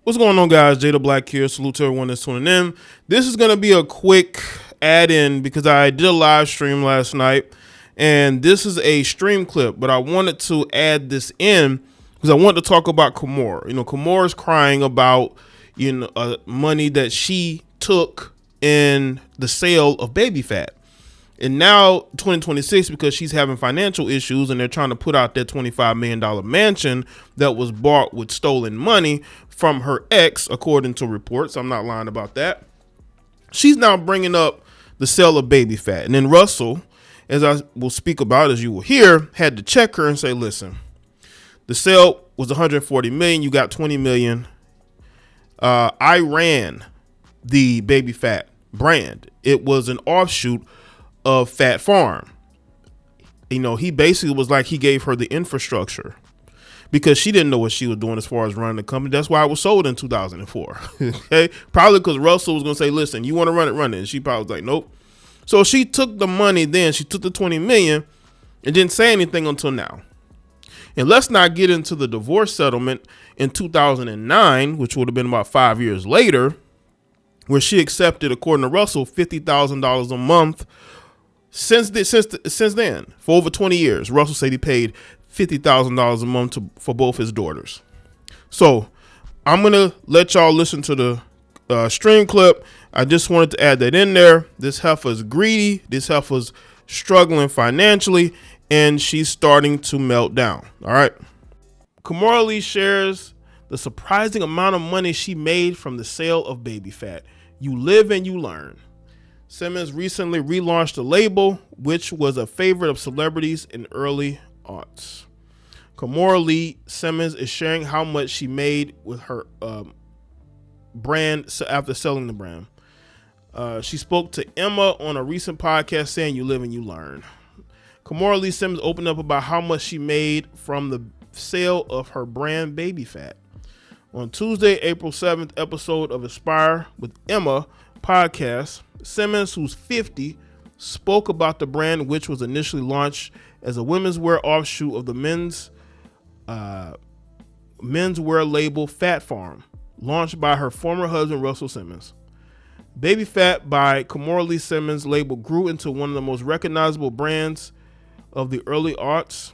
What's going on, guys? JayeDeBlack here. Salute to everyone that's tuning in. This is going to be a quick add-in because I did a live stream last night, and this is a stream clip, but I wanted to add this in because I want to talk about Kimora. Kimora's crying about, money that she took in the sale of Baby Phat. And now 2026, because she's having financial issues and they're trying to put out that $25 million mansion that was bought with stolen money from her ex, according to reports. I'm not lying about that. She's now bringing up the sale of Baby Phat. And then Russell, as I will speak about, as you will hear, had to check her and say, listen, the sale was $140 million. You got $20 million. I ran the Baby Phat brand. It was an offshoot of Phat Farm. He basically was like, he gave her the infrastructure because she didn't know what she was doing as far as running the company. That's why it was sold in 2004. Okay, probably because Russell was gonna say, listen, you want to run it, and she probably was like, nope. So she took the money, then she took the 20 million and didn't say anything until now. And let's not get into the divorce settlement in 2009, which would have been about 5 years later, where she accepted, according to Russell, $50,000 a month. Since then, for over 20 years, Russell said he paid $50,000 a month for both his daughters. So I'm going to let y'all listen to the stream clip. I just wanted to add that in there. This heifer's greedy. This heifer's struggling financially, and she's starting to melt down. All right. Kimora Lee shares the surprising amount of money she made from the sale of Baby Phat. You live and you learn. Simmons recently relaunched the label, which was a favorite of celebrities in early aughts. Kimora Lee Simmons is sharing how much she made with her brand after selling the brand. She spoke to Emma on a recent podcast saying, you live and you learn. Kimora Lee Simmons opened up about how much she made from the sale of her brand Baby Phat. On Tuesday, April 7th episode of Aspire with Emma podcast, Simmons, who's 50, spoke about the brand, which was initially launched as a women's wear offshoot of the menswear label Phat Farm, launched by her former husband, Russell Simmons. Baby Phat by Kimora Lee Simmons label grew into one of the most recognizable brands of the early aughts.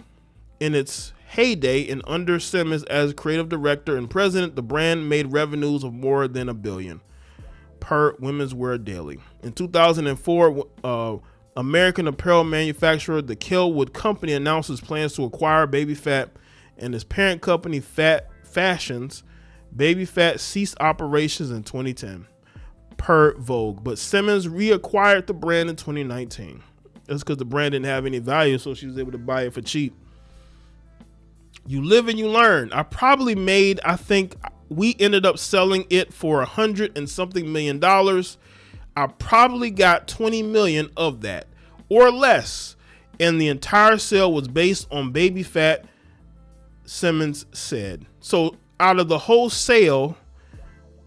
In its heyday and under Simmons as creative director and president, the brand made revenues of more than $1 billion per Women's Wear Daily. In 2004, American apparel manufacturer the Kellwood Company announced its plans to acquire Baby Phat and its parent company Phat Fashions. Baby Phat ceased operations in 2010 per Vogue, but Simmons reacquired the brand in 2019. That's because the brand didn't have any value, so she was able to buy it for cheap. You live and you learn. I think we ended up selling it for $100 and something million. I probably got 20 million of that or less. And the entire sale was based on Baby Phat, Simmons said. So out of the whole sale,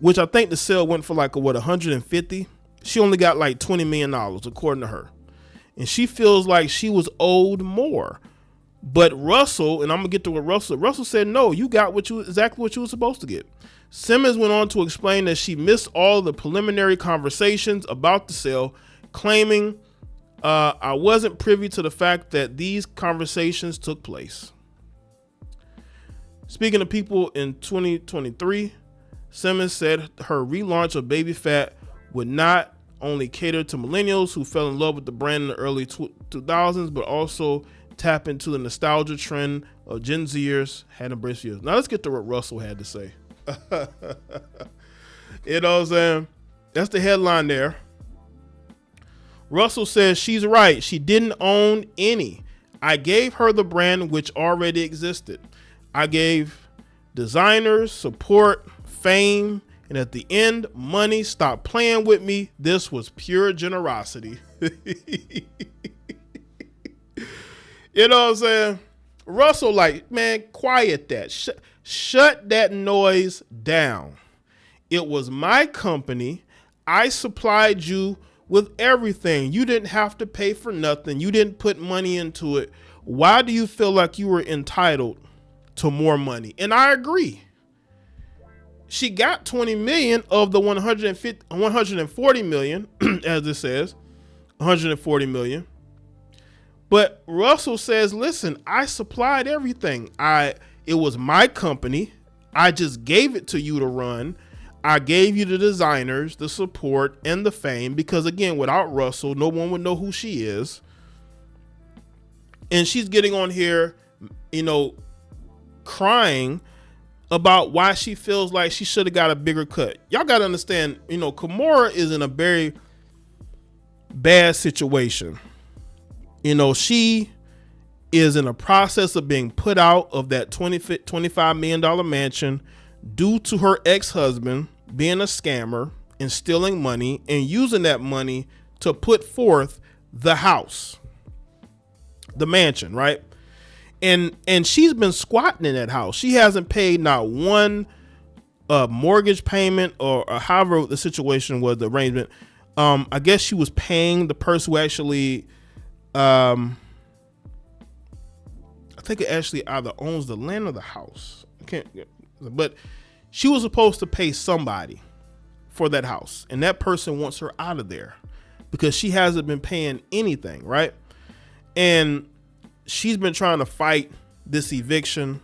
which I think the sale went for 150, she only got $20 million according to her. And she feels like she was owed more. But Russell, and I'm gonna get to what Russell said, no, you got exactly what you were supposed to get. Simmons went on to explain that she missed all the preliminary conversations about the sale, claiming, I wasn't privy to the fact that these conversations took place. Speaking of people in 2023, Simmons said her relaunch of Baby Phat would not only cater to millennials who fell in love with the brand in the early 2000s, but also tap into the nostalgia trend of Gen Zers had embraced years. Now let's get to what Russell had to say. You know what I'm saying? That's the headline there. Russell says she's right. She didn't own any. I gave her the brand which already existed. I gave designers support, fame, and at the end, money. Stop playing with me. This was pure generosity. You know what I'm saying? Russell, man, quiet that. Shut that noise down. It was my company. I supplied you with everything. You didn't have to pay for nothing. You didn't put money into it. Why do you feel like you were entitled to more money? And I agree. She got 20 million of the 140 million, as it says, 140 million. But Russell says, listen, I supplied everything. It was my company. I just gave it to you to run. I gave you the designers, the support, and the fame, because again, without Russell, no one would know who she is. And she's getting on here, crying about why she feels like she should have got a bigger cut. Y'all got to understand, Kimora is in a very bad situation. She is in a process of being put out of that $25 million mansion due to her ex-husband being a scammer and stealing money and using that money to put forth the house, the mansion, right? And she's been squatting in that house. She hasn't paid not one mortgage payment or however the situation was, the arrangement. I guess she was paying the person who actually, I think it actually either owns the land or the house. But she was supposed to pay somebody for that house, and that person wants her out of there because she hasn't been paying anything, right? And she's been trying to fight this eviction,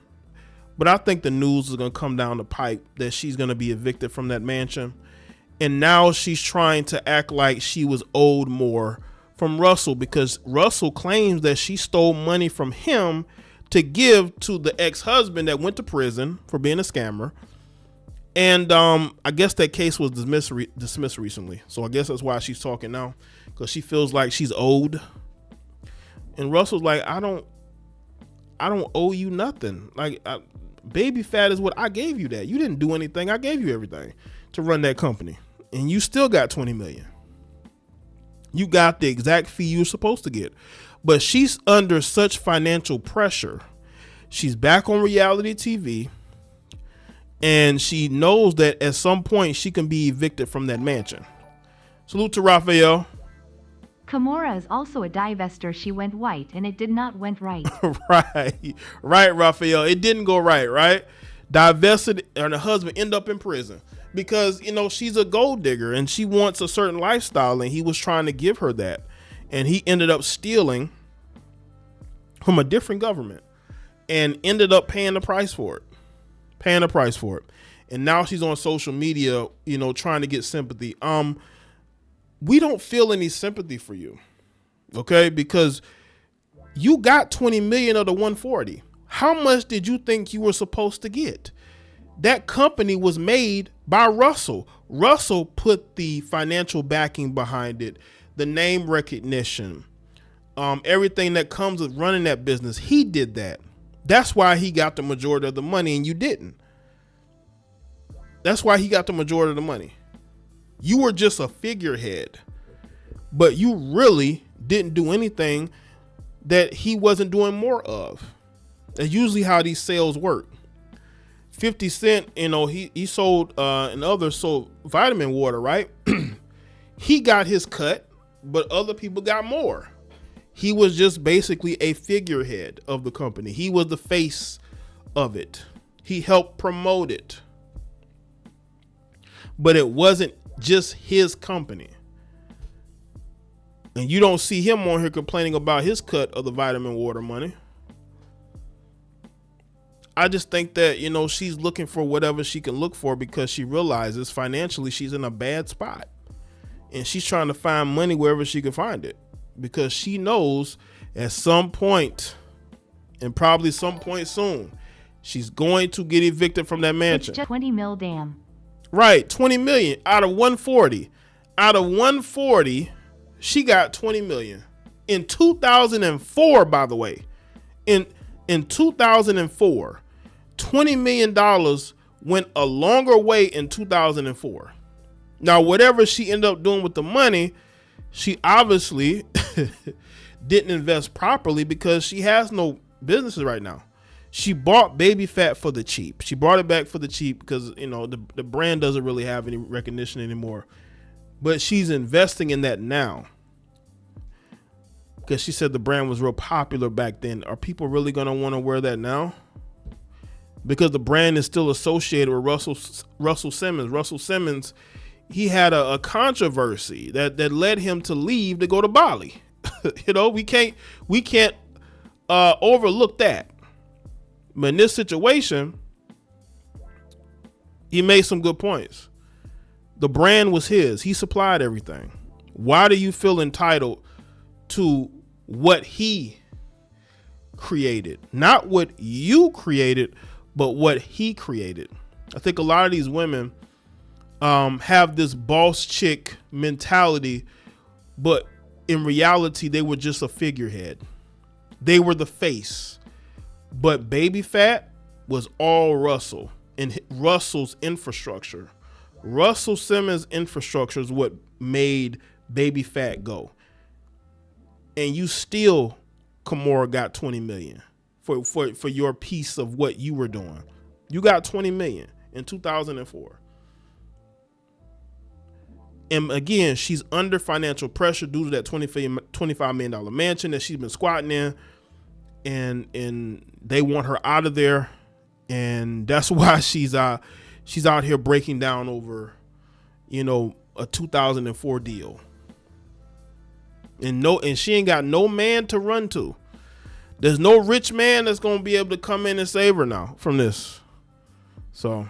but I think the news is going to come down the pipe that she's going to be evicted from that mansion. And now she's trying to act like she was owed more from Russell, because Russell claims that she stole money from him to give to the ex-husband that went to prison for being a scammer. And I guess that case was dismissed recently. So I guess that's why she's talking now, because she feels like she's owed. And Russell's like, I don't owe you nothing. Like, Baby Phat is what I gave you that. You didn't do anything. I gave you everything to run that company. And you still got 20 million. You got the exact fee you're supposed to get. But she's under such financial pressure. She's back on reality TV. And she knows that at some point she can be evicted from that mansion. Salute to Raphael. Kimora is also a divester. She went white and it did not went right. Right, Raphael. It didn't go right? Divested and her husband end up in prison because, she's a gold digger and she wants a certain lifestyle, and he was trying to give her that. And he ended up stealing from a different government and ended up paying the price for it. And now she's on social media, trying to get sympathy. We don't feel any sympathy for you, okay? Because you got 20 million of the 140. How much did you think you were supposed to get? That company was made by Russell. Russell put the financial backing behind it, the name recognition, everything that comes with running that business. He did that. That's why he got the majority of the money and you didn't. That's why he got the majority of the money. You were just a figurehead, but you really didn't do anything that he wasn't doing more of. That's usually how these sales work. 50 Cent, he sold and others sold vitamin water, right? He got his cut, but other people got more. He was just basically a figurehead of the company. He was the face of it. He helped promote it. But it wasn't just his company. And you don't see him on here complaining about his cut of the vitamin water money. I just think that, she's looking for whatever she can look for because she realizes financially she's in a bad spot. And she's trying to find money wherever she can find it, because she knows at some point, and probably some point soon, she's going to get evicted from that mansion. It's just 20 mil, damn. Right, 20 million out of 140. Out of 140, she got 20 million. In 2004, by the way, in 2004, $20 million went a longer way in 2004. Now, whatever she ended up doing with the money, she obviously didn't invest properly because she has no businesses right now. She bought Baby Phat for the cheap. She brought it back for the cheap because, the brand doesn't really have any recognition anymore. But she's investing in that now because she said the brand was real popular back then. Are people really going to want to wear that now? because the brand is still associated with Russell Simmons. Russell Simmons, he had a controversy that led him to leave to go to Bali. You know, we can't overlook that. But in this situation, he made some good points. The brand was his. He supplied everything. Why do you feel entitled to what he created? Not what you created, but what he created. I think a lot of these women have this boss chick mentality, but in reality, they were just a figurehead. They were the face. But Baby Phat was all Russell and Russell's infrastructure. Russell Simmons' infrastructure is what made Baby Phat go. And you still, Kimora, got 20 million for your piece of what you were doing. You got 20 million in 2004. And again, she's under financial pressure due to that $25 million mansion that she's been squatting in. And they want her out of there. And that's why she's out here breaking down over, you know, a 2004 deal. And she ain't got no man to run to. There's no rich man that's going to be able to come in and save her now from this. So